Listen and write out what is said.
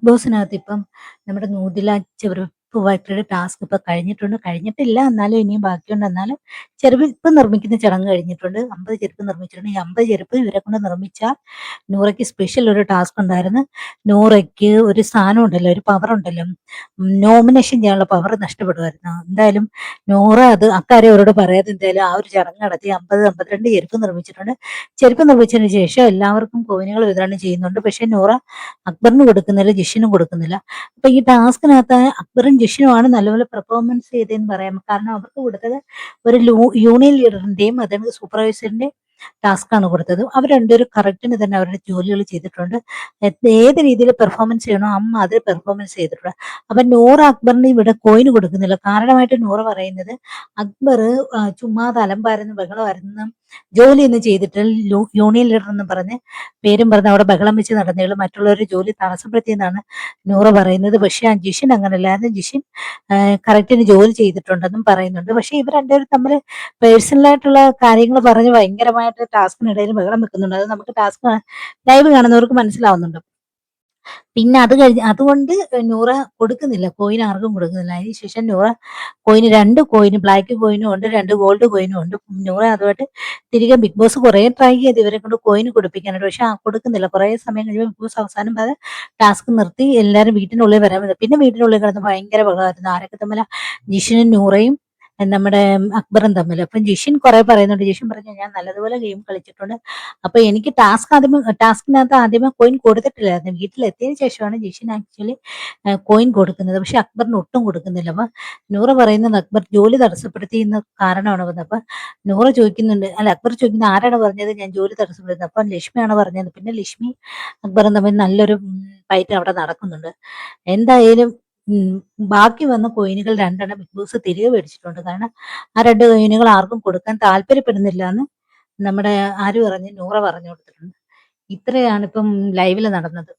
ബോസിനകത്ത് ഇപ്പം നമ്മുടെ നൂതില ചെറുപ്പ് ഫാക്ടറിയുടെ ടാസ്ക് ഇപ്പൊ കഴിഞ്ഞിട്ടുണ്ട്. കഴിഞ്ഞിട്ടില്ല, എന്നാലും ഇനിയും ബാക്കിയുണ്ട്. എന്നാലും ചെരുപ്പ് ഇപ്പം നിർമ്മിക്കുന്ന ചടങ്ങ് കഴിഞ്ഞിട്ടുണ്ട്. 50 ചെരുപ്പ് നിർമ്മിച്ചിട്ടുണ്ട്. ഈ 50 ചെരുപ്പ് ഇവരെ കൊണ്ട് നിർമ്മിച്ചാൽ നൂറയ്ക്ക് സ്പെഷ്യൽ ഒരു ടാസ്ക് ഉണ്ടായിരുന്നു. നൂറയ്ക്ക് ഒരു സ്ഥാനം ഉണ്ടല്ലോ, ഒരു പവർ ഉണ്ടല്ലോ, നോമിനേഷൻ ചെയ്യാനുള്ള പവർ നഷ്ടപ്പെടുമായിരുന്നു. എന്തായാലും നൂറ അത് അക്കാര്യം അവരോട് പറയാതെ എന്തായാലും ആ ഒരു ചടങ്ങ് നടത്തി 52 ചെരുപ്പ് നിർമ്മിച്ചിട്ടുണ്ട്. ചെരുപ്പ് നിർമ്മിച്ചതിന് ശേഷം എല്ലാവർക്കും കോയിനുകൾ വിതരണം ചെയ്യുന്നുണ്ട്. പക്ഷെ നൂറ അക്ബറിന് കൊടുക്കുന്നില്ല, ജിഷിനും കൊടുക്കുന്നില്ല. അപ്പൊ ഈ ടാസ്കിനകത്ത് അക്ബറും ജിഷിനുമാണ് നല്ലപോലെ പെർഫോമൻസ് ചെയ്തതെന്ന് പറയാം. കാരണം അവർക്ക് കൊടുത്തത് ഒരു യൂണിയൻ ലീഡറിന്റെയും അതേ സൂപ്പർവൈസറിന്റെയും ടാസ്ക്കാണ് കൊടുത്തത്. അവർ രണ്ടുപേരും കറക്റ്റിന് തന്നെ അവരുടെ ജോലികൾ ചെയ്തിട്ടുണ്ട്. ഏത് രീതിയിൽ പെർഫോമൻസ് ചെയ്യണോ അത് പെർഫോമൻസ് ചെയ്തിട്ടുണ്ട്. അപ്പൊ നൂറ അക്ബറിന് ഇവിടെ കോയിന് കൊടുക്കുന്നില്ല. കാരണമായിട്ട് നൂറ പറയുന്നത് അക്ബർ ചുമ്മാതെ അലമ്പായിരുന്നു, ബഹളമായിരുന്നു, ജോലിയൊന്നും ചെയ്തിട്ട് യൂണിയൻ ലീഡർ എന്ന് പറഞ്ഞ് പേരും പറഞ്ഞ് അവിടെ ബഹളം വെച്ച് നടന്നേളും മറ്റുള്ളവരുടെ ജോലി തടസ്സപ്പെടുത്തിയെന്നാണ് നൂറ പറയുന്നത്. പക്ഷെ ആ ജിഷിൻ അങ്ങനല്ലായിരുന്നു. ജിഷിൻ കറക്റ്റിന് ജോലി ചെയ്തിട്ടുണ്ടെന്നും പറയുന്നുണ്ട്. പക്ഷെ ഇവർ രണ്ടുപേരും തമ്മിൽ പേഴ്സണലായിട്ടുള്ള കാര്യങ്ങൾ പറഞ്ഞ് ഭയങ്കരമായിട്ട് ടാസ്കിനിടയിൽ ബഹളം വെക്കുന്നുണ്ട്. അത് നമുക്ക് ടാസ്ക് ലൈവ് കാണുന്നവർക്ക് മനസ്സിലാവുന്നുണ്ട്. പിന്നെ അത് കഴിഞ്ഞ് അതുകൊണ്ട് നൂറ കൊടുക്കുന്നില്ല, കോയിൻ ആർക്കും കൊടുക്കുന്നില്ല. അതിനുശേഷം നൂറ കോയിന് 2 കോയിന്, ബ്ലാക്ക് കോയിനും ഉണ്ട്, 2 ഗോൾഡ് കോയിനും ഉണ്ട്. നൂറ അതുമായിട്ട് തിരികെ ബിഗ് ബോസ് കുറെ ട്രൈ ചെയ്ത് ഇവരെ കൊണ്ട് കോയിന് കൊടുപ്പിക്കാനായിട്ട്. പക്ഷെ കൊടുക്കുന്നില്ല. കുറെ സമയം കഴിയുമ്പോൾ ബിഗ് ബോസ് അവസാനം പറഞ്ഞ് ടാസ്ക് നിർത്തി എല്ലാവരും വീട്ടിനുള്ളിൽ വരാൻ പറ്റും. പിന്നെ വീട്ടിനുള്ളിൽ കിടന്ന് ഭയങ്കര ബഹളമായിരുന്നു. ആരൊക്കെ തമ്മിൽ? ജിഷിനും നൂറയും നമ്മുടെ അക്ബറും തമ്മിൽ. അപ്പം ജിഷിൻ കുറെ പറയുന്നുണ്ട്. ജിഷിൻ പറഞ്ഞു, ഞാൻ നല്ലതുപോലെ ഗെയിം കളിച്ചിട്ടുണ്ട്. അപ്പൊ എനിക്ക് ടാസ്കിനകത്ത് ആദ്യമേ കോയിൻ കൊടുത്തിട്ടില്ലായിരുന്നു. വീട്ടിലെത്തിയതിനു ശേഷമാണ് ജിഷിൻ ആക്ച്വലി കോയിൻ കൊടുക്കുന്നത്. പക്ഷെ അക്ബറിന് ഒട്ടും കൊടുക്കുന്നില്ല. അപ്പൊ നൂറ പറയുന്നത് അക്ബർ ജോലി തടസ്സപ്പെടുത്തി എന്ന് കാരണമാണ് പറഞ്ഞത്. അപ്പൊ നൂറ ചോദിക്കുന്നുണ്ട്, അല്ല അക്ബർ ചോദിക്കുന്നത്, ആരാണ് പറഞ്ഞത് ഞാൻ ജോലി തടസ്സപ്പെടുത്തുന്നത്? അപ്പൊ ലക്ഷ്മിയാണ് പറഞ്ഞത്. പിന്നെ ലക്ഷ്മി അക്ബറും തമ്മിൽ നല്ലൊരു ഫൈറ്റ് അവിടെ നടക്കുന്നുണ്ട്. എന്തായാലും ബാക്കി വന്ന കോയിനുകൾ 2 ബിഗ് ബോസ് തിരികെ മേടിച്ചിട്ടുണ്ട്. കാരണം ആ 2 കോയിനുകൾ ആർക്കും കൊടുക്കാൻ താല്പര്യപ്പെടുന്നില്ല എന്ന് നമ്മുടെ ആര് പറഞ്ഞു, നൂറ പറഞ്ഞു കൊടുത്തിട്ടുണ്ട്. ഇത്രയാണ് ഇപ്പം ലൈവിൽ നടന്നത്.